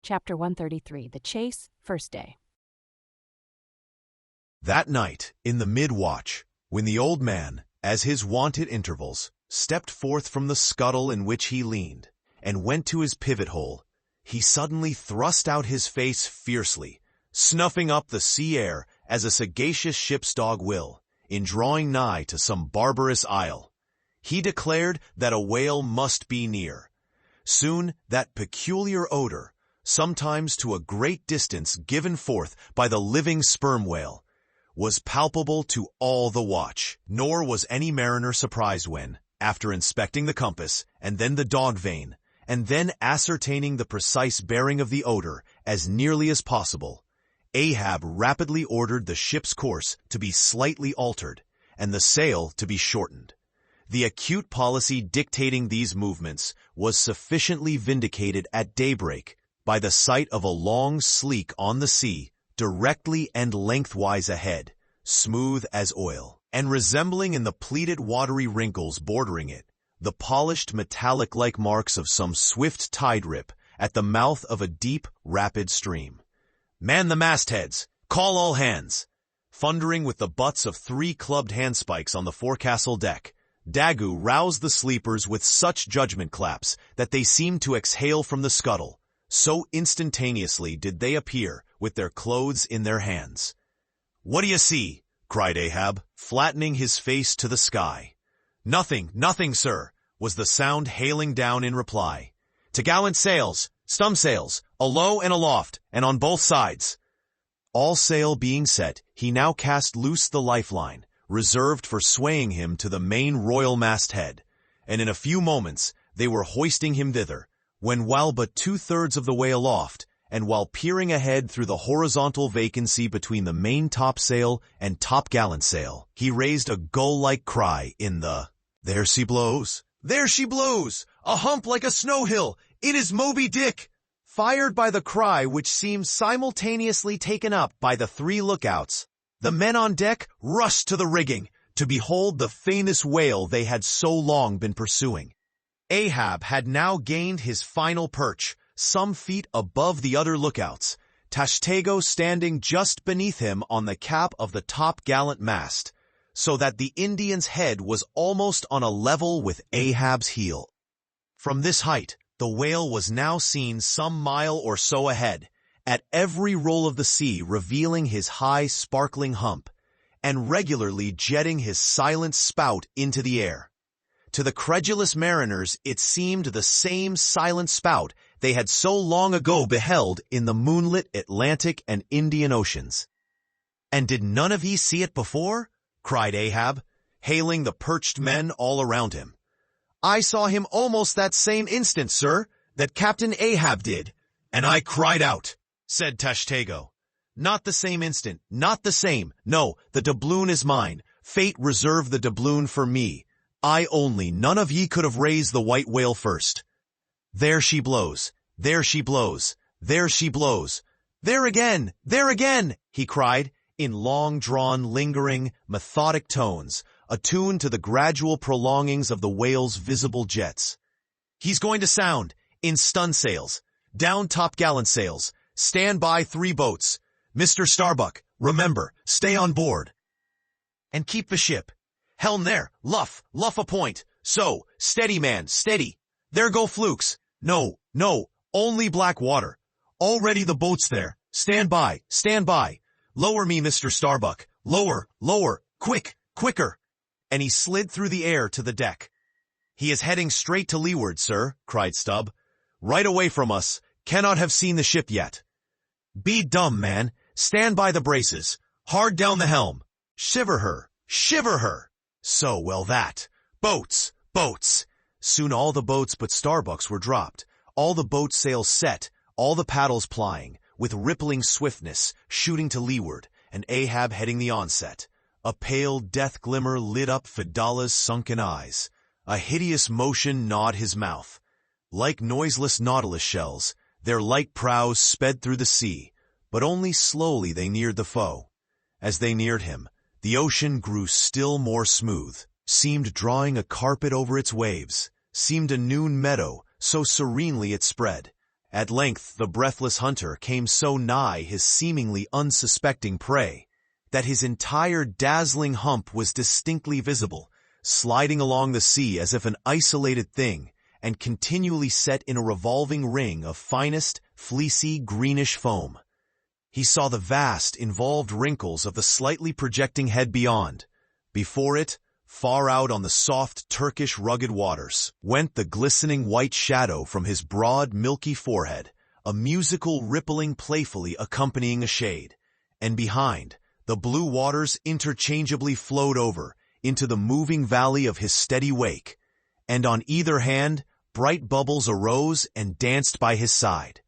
Chapter 133, The Chase, First Day. That night, in the mid-watch, when the old man, as his wont at intervals, stepped forth from the scuttle in which he leaned, and went to his pivot-hole, he suddenly thrust out his face fiercely, snuffing up the sea air as a sagacious ship's dog will, in drawing nigh to some barbarous isle. He declared that a whale must be near. Soon that peculiar odor, sometimes to a great distance given forth by the living sperm whale, was palpable to all the watch. Nor was any mariner surprised when, after inspecting the compass, and then the dog vane, and then ascertaining the precise bearing of the odor as nearly as possible, Ahab rapidly ordered the ship's course to be slightly altered, and the sail to be shortened. The acute policy dictating these movements was sufficiently vindicated at daybreak by the sight of a long sleek on the sea, directly and lengthwise ahead, smooth as oil, and resembling in the pleated watery wrinkles bordering it, the polished metallic-like marks of some swift tide-rip at the mouth of a deep, rapid stream. "Man the mastheads! Call all hands!" Thundering with the butts of 3 clubbed handspikes on the forecastle deck, Daggoo roused the sleepers with such judgment claps that they seemed to exhale from the scuttle, so instantaneously did they appear with their clothes in their hands. "What do you see?" cried Ahab, flattening his face to the sky. "Nothing, nothing, sir," was the sound hailing down in reply. "T'gallant sails, stumsails, alow and aloft, and on both sides." All sail being set, he now cast loose the lifeline, reserved for swaying him to the main royal masthead, and in a few moments they were hoisting him thither, when while but 2/3 of the way aloft, and while peering ahead through the horizontal vacancy between the main topsail and topgallant sail, he raised a gull-like cry in the, "There she blows! There she blows! A hump like a snow hill! It is Moby Dick!" Fired by the cry which seemed simultaneously taken up by the 3 lookouts, the men on deck rushed to the rigging to behold the famous whale they had so long been pursuing. Ahab had now gained his final perch, some feet above the other lookouts, Tashtego standing just beneath him on the cap of the top-gallant mast, so that the Indian's head was almost on a level with Ahab's heel. From this height, the whale was now seen some mile or so ahead, at every roll of the sea revealing his high, sparkling hump, and regularly jetting his silent spout into the air. To the credulous mariners it seemed the same silent spout they had so long ago beheld in the moonlit Atlantic and Indian Oceans. "And did none of ye see it before?" cried Ahab, hailing the perched men all around him. "I saw him almost that same instant, sir, that Captain Ahab did, and I cried out," said Tashtego. "Not the same instant, not the same. No, the doubloon is mine. Fate reserved the doubloon for me. I only, none of ye could have raised the white whale first. There she blows, there she blows, there she blows. There again, he cried, in long-drawn, lingering, methodic tones, attuned to the gradual prolongings of the whale's visible jets. "He's going to sound, in stunsails, down topgallant sails, stand by 3 boats. Mr. Starbuck, remember, stay on board. And keep the ship. Helm there, luff a point. So, steady man, steady. There go flukes. No, only black water. Already the boat's there. Stand by. Lower me, Mr. Starbuck. Lower, quicker." And he slid through the air to the deck. "He is heading straight to leeward, sir," cried Stubb. "Right away from us. Cannot have seen the ship yet." "Be dumb, man. Stand by the braces. Hard down the helm. Shiver her. So, well that. Boats. Soon all the boats but Starbuck's were dropped, all the boat sails set, all the paddles plying, with rippling swiftness, shooting to leeward, and Ahab heading the onset. A pale death glimmer lit up Fedallah's sunken eyes. A hideous motion gnawed his mouth. Like noiseless nautilus shells, their light prows sped through the sea, but only slowly they neared the foe. As they neared him, the ocean grew still more smooth, seemed drawing a carpet over its waves, seemed a noon meadow, so serenely it spread, At length the breathless hunter came so nigh his seemingly unsuspecting prey that his entire dazzling hump was distinctly visible, sliding along the sea as if an isolated thing, and continually set in a revolving ring of finest, fleecy, greenish foam. He saw the vast, involved wrinkles of the slightly projecting head beyond. Before it, far out on the soft, Turkish rugged waters, went the glistening white shadow from his broad, milky forehead, a musical rippling playfully accompanying a shade. And behind, the blue waters interchangeably flowed over into the moving valley of his steady wake, and on either hand, bright bubbles arose and danced by his side.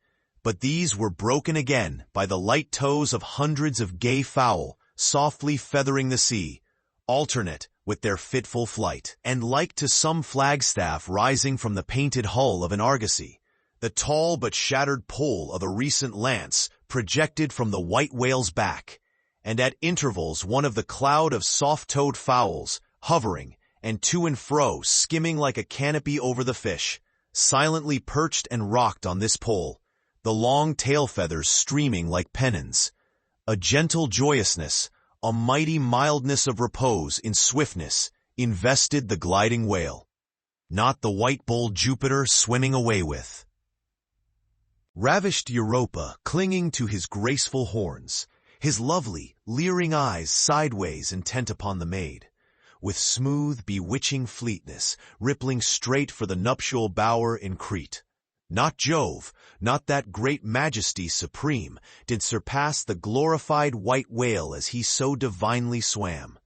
But these were broken again by the light toes of hundreds of gay fowl softly feathering the sea, alternate with their fitful flight. And like to some flagstaff rising from the painted hull of an argosy, the tall but shattered pole of a recent lance projected from the white whale's back, and at intervals one of the cloud of soft-toed fowls, hovering, and to and fro skimming like a canopy over the fish, silently perched and rocked on this pole, the long tail feathers streaming like pennons. A gentle joyousness, a mighty mildness of repose in swiftness, invested the gliding whale. Not the white-bulled Jupiter swimming away with. Ravished Europa clinging to his graceful horns, his lovely, leering eyes sideways intent upon the maid, with smooth, bewitching fleetness, rippling straight for the nuptial bower in Crete. Not Jove, not that great majesty supreme, did surpass the glorified white whale as he so divinely swam.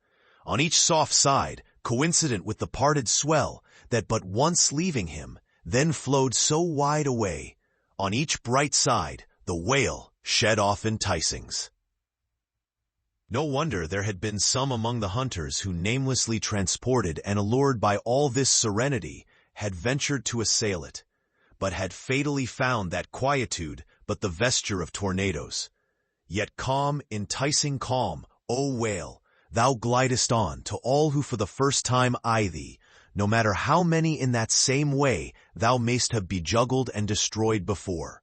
On each soft side, coincident with the parted swell, that but once leaving him, then flowed so wide away, on each bright side, the whale shed off enticings. No wonder there had been some among the hunters who, namelessly transported and allured by all this serenity, had ventured to assail it, but had fatally found that quietude but the vesture of tornadoes. Yet calm, enticing calm, O whale, thou glidest on to all who for the first time eye thee, no matter how many in that same way thou mayst have bejuggled and destroyed before.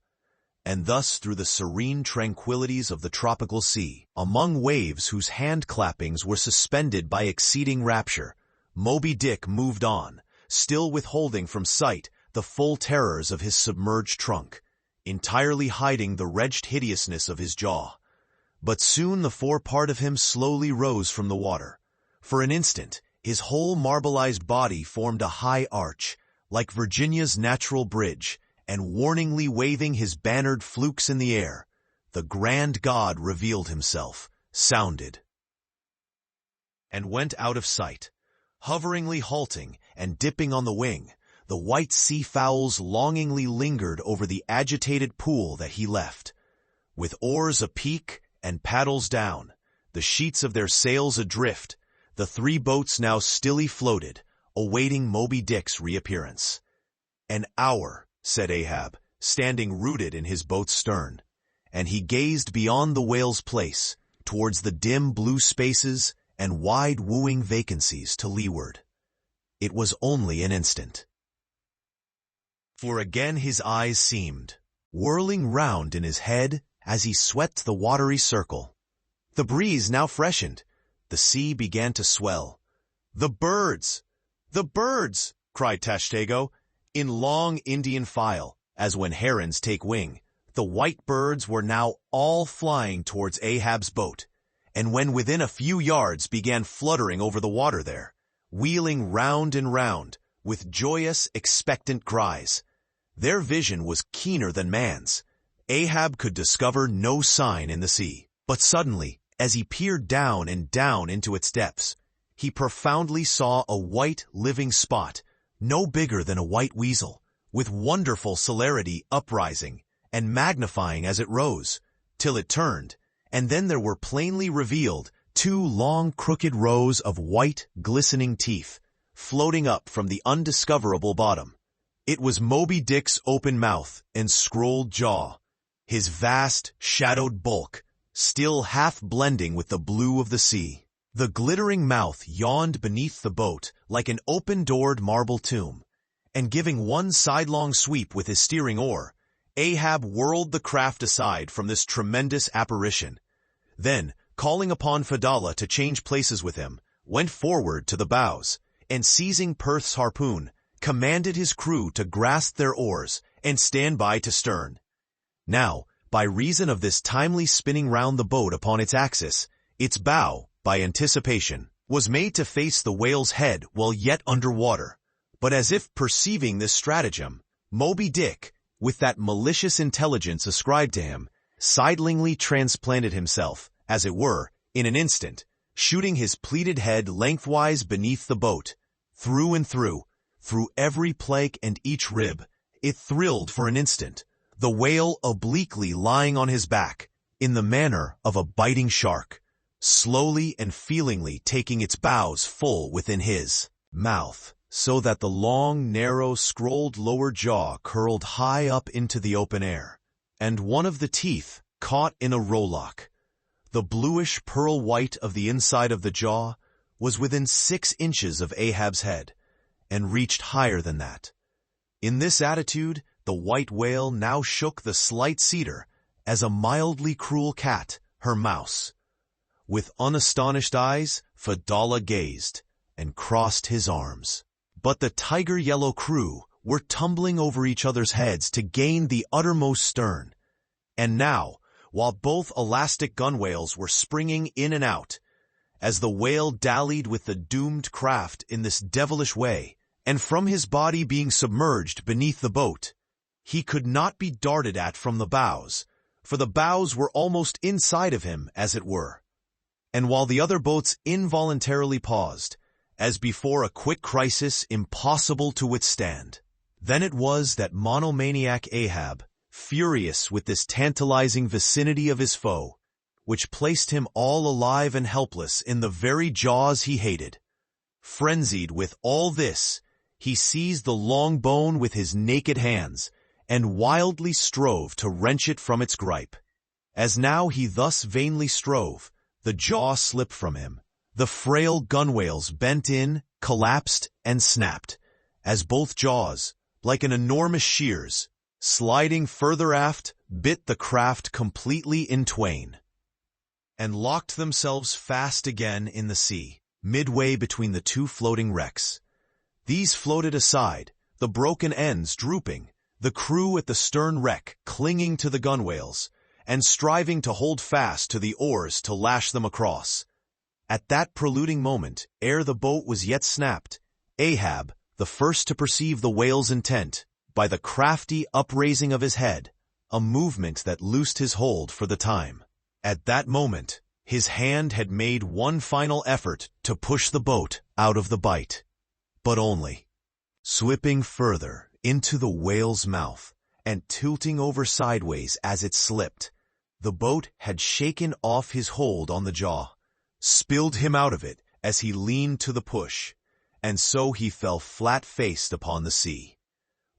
And thus through the serene tranquillities of the tropical sea, among waves whose hand-clappings were suspended by exceeding rapture, Moby Dick moved on, still withholding from sight the full terrors of his submerged trunk, entirely hiding the wrenched hideousness of his jaw. But soon the forepart of him slowly rose from the water. For an instant, his whole marbleized body formed a high arch, like Virginia's natural bridge, and warningly waving his bannered flukes in the air, the grand god revealed himself, sounded, and went out of sight. Hoveringly halting and dipping on the wing, the white sea fowls longingly lingered over the agitated pool that he left. With oars apeak and paddles down, the sheets of their sails adrift, the three boats now stilly floated, awaiting Moby Dick's reappearance. "An hour," said Ahab, standing rooted in his boat's stern, and he gazed beyond the whale's place, towards the dim blue spaces and wide wooing vacancies to leeward. It was only an instant. For again his eyes seemed, whirling round in his head as he swept the watery circle. The breeze now freshened. The sea began to swell. "The birds! The birds!" cried Tashtego, in long Indian file, as when herons take wing. The white birds were now all flying towards Ahab's boat, and when within a few yards began fluttering over the water there, wheeling round and round, with joyous, expectant cries. Their vision was keener than man's. Ahab could discover no sign in the sea. But suddenly, as he peered down and down into its depths, he profoundly saw a white, living spot, no bigger than a white weasel, with wonderful celerity uprising and magnifying as it rose, till it turned, and then there were plainly revealed two long crooked rows of white, glistening teeth, floating up from the undiscoverable bottom. It was Moby Dick's open mouth and scrolled jaw, his vast, shadowed bulk, still half blending with the blue of the sea. The glittering mouth yawned beneath the boat like an open-doored marble tomb, and giving one sidelong sweep with his steering oar, Ahab whirled the craft aside from this tremendous apparition. Then, calling upon Fedallah to change places with him, went forward to the bows, and seizing Perth's harpoon, commanded his crew to grasp their oars and stand by to stern. Now, by reason of this timely spinning round the boat upon its axis, its bow, by anticipation, was made to face the whale's head while yet under water. But as if perceiving this stratagem, Moby Dick, with that malicious intelligence ascribed to him, sidelingly transplanted himself, as it were, in an instant, shooting his pleated head lengthwise beneath the boat. Through and through every plank and each rib, it thrilled for an instant, the whale obliquely lying on his back, in the manner of a biting shark, slowly and feelingly taking its bows full within his mouth, so that the long, narrow, scrolled lower jaw curled high up into the open air, and one of the teeth caught in a rowlock. The bluish pearl white of the inside of the jaw was within 6 inches of Ahab's head, and reached higher than that. In this attitude, the white whale now shook the slight cedar as a mildly cruel cat her mouse. With unastonished eyes, Fedallah gazed, and crossed his arms. But the tiger-yellow crew were tumbling over each other's heads to gain the uttermost stern. And now, while both elastic gunwales were springing in and out, as the whale dallied with the doomed craft in this devilish way, and from his body being submerged beneath the boat, he could not be darted at from the bows, for the bows were almost inside of him, as it were. And while the other boats involuntarily paused, as before a quick crisis impossible to withstand, then it was that monomaniac Ahab, furious with this tantalizing vicinity of his foe, which placed him all alive and helpless in the very jaws he hated. Frenzied with all this, he seized the long bone with his naked hands, and wildly strove to wrench it from its gripe. As now he thus vainly strove, the jaw slipped from him. The frail gunwales bent in, collapsed, and snapped, as both jaws, like an enormous shears, sliding further aft, bit the craft completely in twain, and locked themselves fast again in the sea, midway between the two floating wrecks. These floated aside, the broken ends drooping, the crew at the stern wreck clinging to the gunwales, and striving to hold fast to the oars to lash them across. At that preluding moment, ere the boat was yet snapped, Ahab, the first to perceive the whale's intent, by the crafty upraising of his head, a movement that loosed his hold for the time. At that moment, his hand had made one final effort to push the boat out of the bight, but only. Slipping further into the whale's mouth, and tilting over sideways as it slipped, the boat had shaken off his hold on the jaw, spilled him out of it as he leaned to the push, and so he fell flat-faced upon the sea.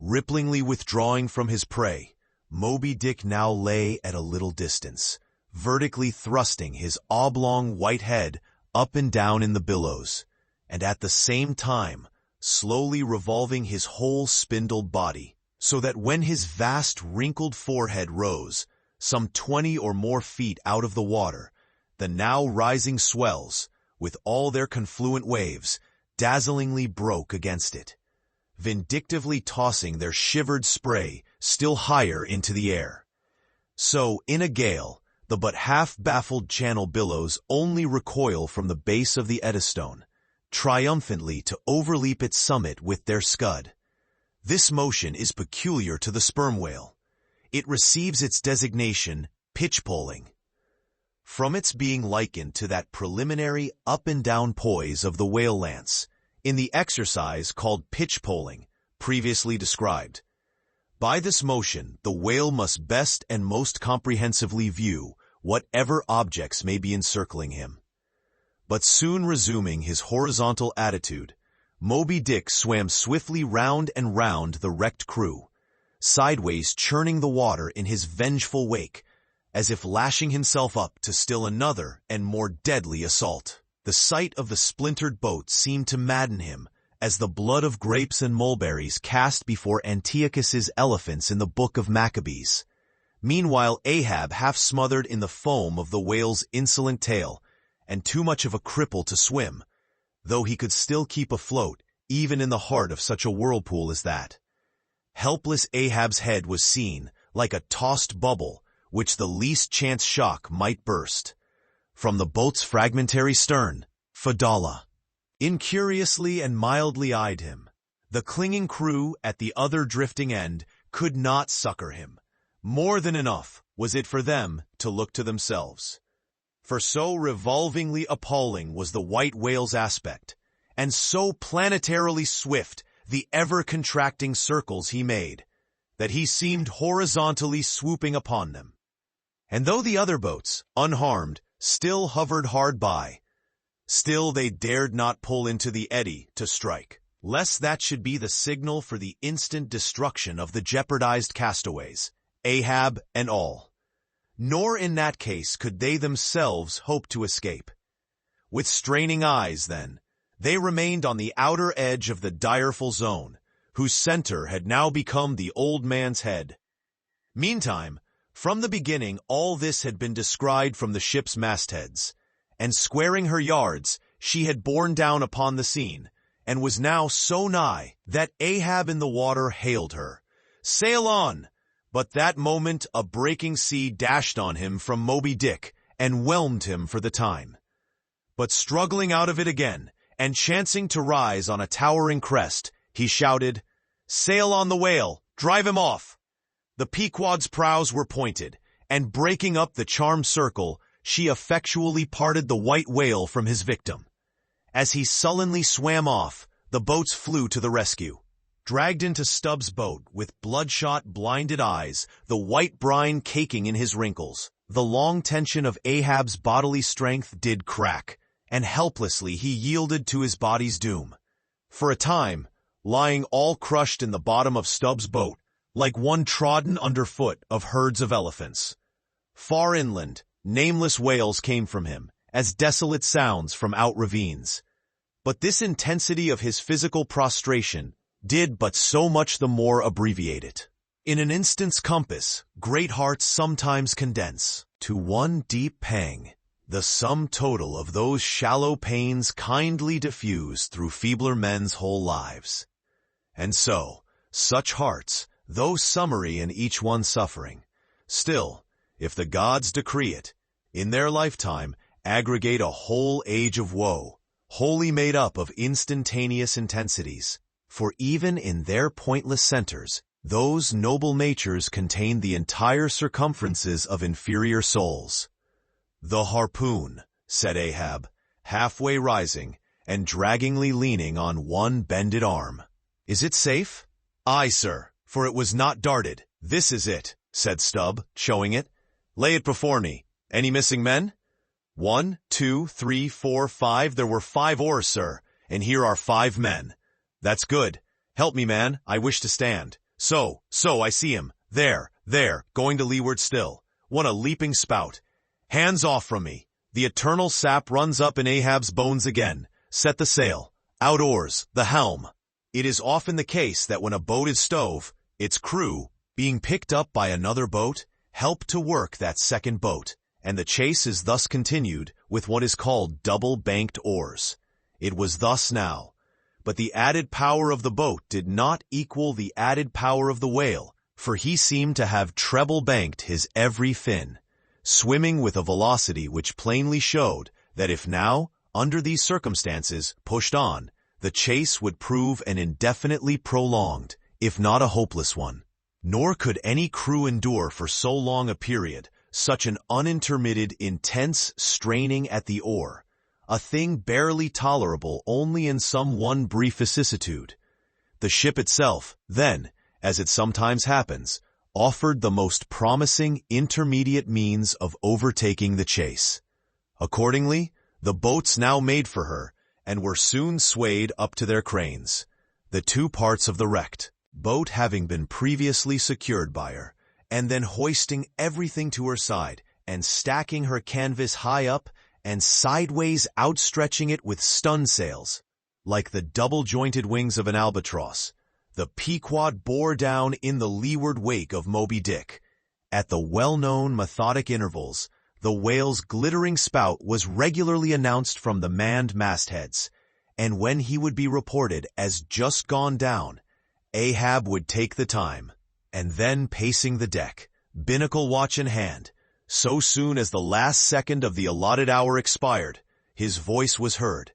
Ripplingly withdrawing from his prey, Moby Dick now lay at a little distance, vertically thrusting his oblong white head up and down in the billows, and at the same time slowly revolving his whole spindled body, so that when his vast wrinkled forehead rose, some 20 or more feet out of the water, the now rising swells, with all their confluent waves, dazzlingly broke against it, vindictively tossing their shivered spray still higher into the air. So, in a gale, the but half-baffled channel billows only recoil from the base of the Eddystone, triumphantly to overleap its summit with their scud. This motion is peculiar to the sperm whale. It receives its designation, pitch-poling, from its being likened to that preliminary up-and-down poise of the whale lance, in the exercise called pitch-poling, previously described. By this motion, the whale must best and most comprehensively view whatever objects may be encircling him. But soon resuming his horizontal attitude, Moby Dick swam swiftly round and round the wrecked crew, sideways churning the water in his vengeful wake, as if lashing himself up to still another and more deadly assault. The sight of the splintered boat seemed to madden him, as the blood of grapes and mulberries cast before Antiochus's elephants in the book of Maccabees. Meanwhile, Ahab, half smothered in the foam of the whale's insolent tail, and too much of a cripple to swim, though he could still keep afloat, even in the heart of such a whirlpool as that. Helpless Ahab's head was seen, like a tossed bubble, which the least chance shock might burst. From the boat's fragmentary stern, Fadallah incuriously and mildly eyed him. The clinging crew at the other drifting end could not succor him. More than enough was it for them to look to themselves. For so revolvingly appalling was the white whale's aspect, and so planetarily swift the ever-contracting circles he made, that he seemed horizontally swooping upon them. And though the other boats, unharmed, still hovered hard by, still they dared not pull into the eddy to strike, lest that should be the signal for the instant destruction of the jeopardized castaways, Ahab and all. Nor in that case could they themselves hope to escape. With straining eyes, then, they remained on the outer edge of the direful zone, whose center had now become the old man's head. Meantime, from the beginning all this had been descried from the ship's mastheads, and squaring her yards, she had borne down upon the scene, and was now so nigh that Ahab in the water hailed her. "Sail on!" But that moment a breaking sea dashed on him from Moby Dick, and whelmed him for the time. But struggling out of it again, and chancing to rise on a towering crest, he shouted, "Sail on the whale! Drive him off!" The Pequod's prows were pointed, and breaking up the charmed circle, she effectually parted the white whale from his victim. As he sullenly swam off, the boats flew to the rescue. Dragged into Stubbs' boat with bloodshot, blinded eyes, the white brine caking in his wrinkles, the long tension of Ahab's bodily strength did crack, and helplessly he yielded to his body's doom. For a time, lying all crushed in the bottom of Stubbs' boat, like one trodden underfoot of herds of elephants. Far inland, nameless wails came from him, as desolate sounds from out ravines. But this intensity of his physical prostration did but so much the more abbreviate it. In an instant's compass, great hearts sometimes condense to one deep pang, the sum total of those shallow pains kindly diffused through feebler men's whole lives. And so, such hearts, though summary in each one suffering, still, if the gods decree it, in their lifetime aggregate a whole age of woe, wholly made up of instantaneous intensities. For even in their pointless centers, those noble natures contain the entire circumferences of inferior souls. "The harpoon," said Ahab, halfway rising and draggingly leaning on one bended arm. "Is it safe?" "Aye, sir, for it was not darted. This is it," said Stubb, showing it. "Lay it before me. Any missing men?" 1, 2, 3, 4, 5. There were 5 oars, sir, and here are 5 men. "That's good. Help me, man. I wish to stand. So, I see him. There, going to leeward still. What a leaping spout. Hands off from me. The eternal sap runs up in Ahab's bones again. Set the sail. Out oars, the helm." It is often the case that when a boat is stove, its crew, being picked up by another boat, help to work that second boat, and the chase is thus continued with what is called double-banked oars. It was thus now. But the added power of the boat did not equal the added power of the whale, for he seemed to have treble-banked his every fin, swimming with a velocity which plainly showed that if now, under these circumstances, pushed on, the chase would prove an indefinitely prolonged, if not a hopeless one. Nor could any crew endure for so long a period such an unintermitted, intense straining at the oar, a thing barely tolerable only in some one brief vicissitude. The ship itself, then, as it sometimes happens, offered the most promising intermediate means of overtaking the chase. Accordingly, the boats now made for her, and were soon swayed up to their cranes, the 2 parts of the wrecked boat having been previously secured by her, and then hoisting everything to her side, and stacking her canvas high up, and sideways outstretching it with stun sails. like the double-jointed wings of an albatross, the Pequod bore down in the leeward wake of Moby Dick. At the well-known methodic intervals, the whale's glittering spout was regularly announced from the manned mastheads, and when he would be reported as just gone down, Ahab would take the time, and then pacing the deck, binnacle watch in hand, so soon as the last second of the allotted hour expired, his voice was heard.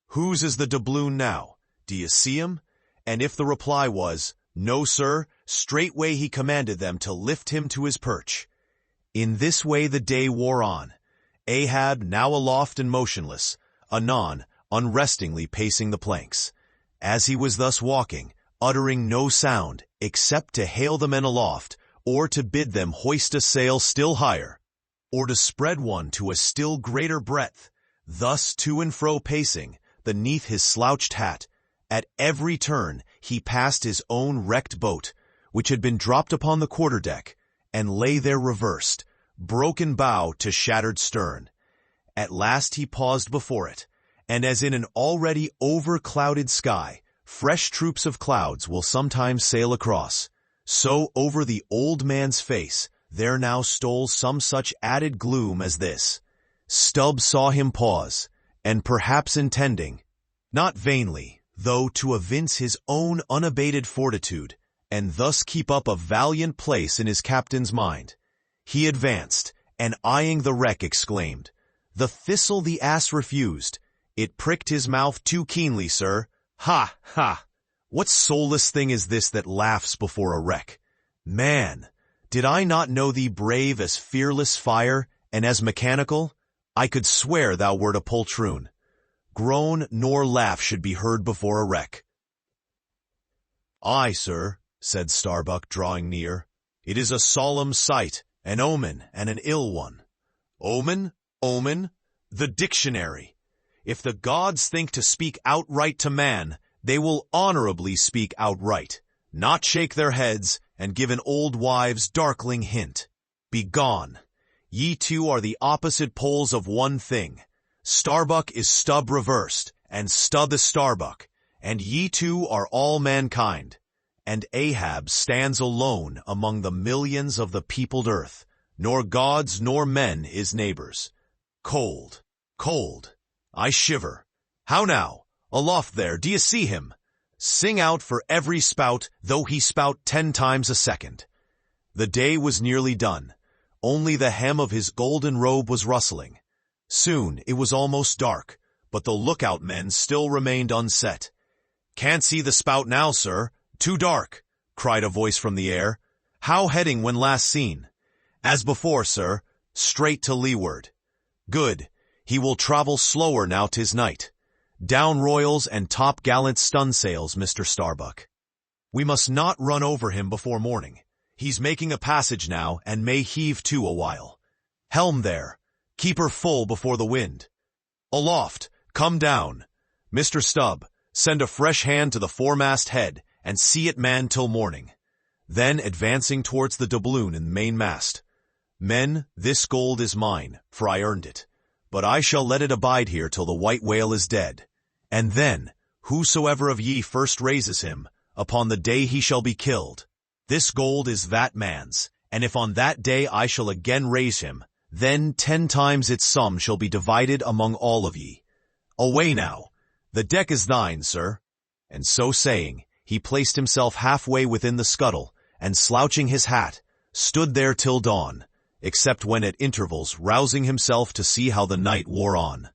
"Whose is the doubloon now? Do you see him?" And if the reply was, "No, sir," straightway he commanded them to lift him to his perch. In this way the day wore on, Ahab now aloft and motionless, anon unrestingly pacing the planks. As he was thus walking, uttering no sound except to hail the men aloft, or to bid them hoist a sail still higher, or to spread one to a still greater breadth, thus to and fro pacing, beneath his slouched hat, at every turn he passed his own wrecked boat, which had been dropped upon the quarter-deck, and lay there reversed, broken bow to shattered stern. At last he paused before it, and as in an already over-clouded sky, fresh troops of clouds will sometimes sail across, so over the old man's face there now stole some such added gloom as this. Stubbs saw him pause, and perhaps intending, not vainly, though to evince his own unabated fortitude, and thus keep up a valiant place in his captain's mind, he advanced, and eyeing the wreck exclaimed, "The thistle the ass refused. It pricked his mouth too keenly, sir. Ha, ha! What soulless thing is this that laughs before a wreck? Man, did I not know thee brave as fearless fire, and as mechanical? I could swear thou wert a poltroon. Groan nor laugh should be heard before a wreck." "Aye, sir," said Starbuck, drawing near. "It is a solemn sight, an omen, and an ill one." "Omen? Omen? The dictionary! If the gods think to speak outright to man, they will honorably speak outright, not shake their heads, and give an old wives' darkling hint. Begone! Ye two are the opposite poles of one thing. Starbuck is Stubb reversed, and Stubb is Starbuck, and ye two are all mankind. And Ahab stands alone among the millions of the peopled earth, nor gods nor men his neighbors. Cold, cold, I shiver. How now? Aloft there, d'ye see him? Sing out for every spout, though he spout 10 times a second." The day was nearly done. Only the hem of his golden robe was rustling. Soon it was almost dark, but the lookout men still remained unset. "Can't see the spout now, sir. Too dark," cried a voice from the air. "How heading when last seen?" "As before, sir. Straight to leeward." "Good. He will travel slower now 'tis night. Down royals and top-gallant stunsails, Mr. Starbuck. We must not run over him before morning. He's making a passage now, and may heave to a while. Helm there. Keep her full before the wind. Aloft, come down. Mr. Stubb, send a fresh hand to the foremast head, and see it manned till morning." Then advancing towards the doubloon in the mainmast, "Men, this gold is mine, for I earned it. But I shall let it abide here till the white whale is dead. And then, whosoever of ye first raises him, upon the day he shall be killed. This gold is that man's, and if on that day I shall again raise him, then 10 times its sum shall be divided among all of ye. Away now, the deck is thine, sir." And so saying, he placed himself halfway within the scuttle, and slouching his hat, stood there till dawn, except when at intervals rousing himself to see how the night wore on.